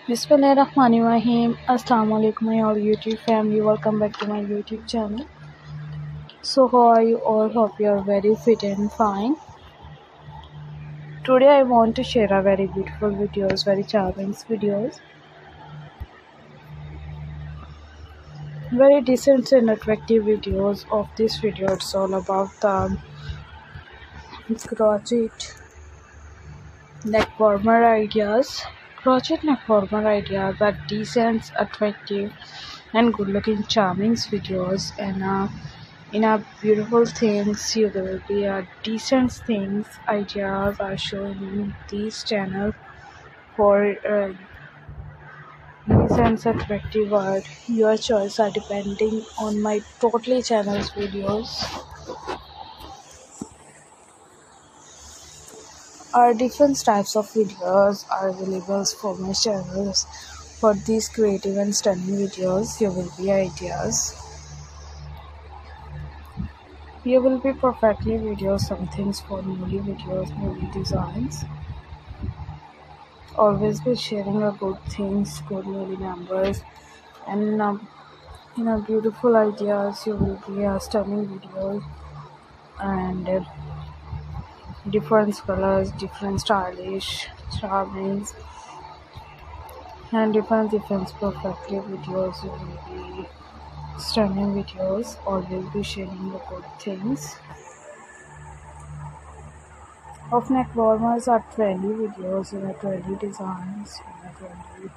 Bismillahirrahmanirrahim. Assalamu alaikum my all YouTube family. Welcome back to my YouTube channel. So how are you all? Hope you are very fit and fine. Today I want to share a very beautiful videos, very charming videos. Very decent and attractive videos of this video. It's all about the crochet neck warmer ideas. Crochet neck warmer ideas are decent, attractive and good looking charming videos, and in a beautiful things you will be a decent things ideas are shown in this channel for decent attractive art. Your choice are depending on my totally channel's videos. Are different types of videos are available for my channels. For these creative and stunning videos, you will be ideas. You will be perfectly videos, some things for newly videos, newly designs. Always be sharing a good things, good newly numbers, and beautiful ideas. You will be a stunning videos and different colors, different stylish, charming, and different perfectly videos. You will be stunning videos. Always be sharing the good things. Of neck warmers are trendy videos in a trendy designs, in a trendy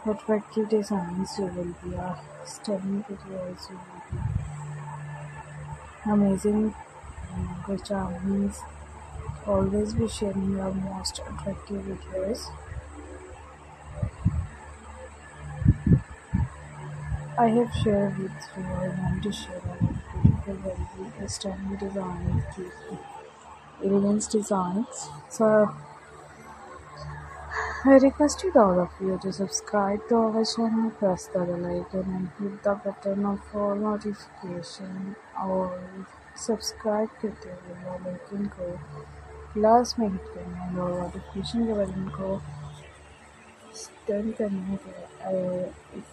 attractive designs. You will be a stunning videos. You will be amazing good charming. Always be sharing your most attractive videos. I have shared with you. I want to share a beautiful, very stunning designs, elegant designs. So I requested all of you to subscribe to our channel, press the bell icon and hit the button of all notification और subscribe करते हुए bell icon को last में hit करना है और notification के button को टर्न करने के if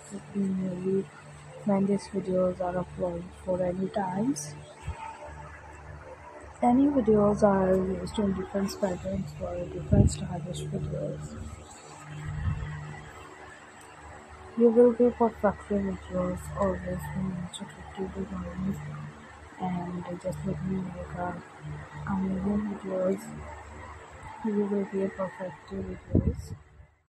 when these videos are uploaded for any times. Any videos are used in different patterns for different stylish videos. You will be perfectly videos, always much attractive designs, and just let me make amazing videos. You will be a perfect videos.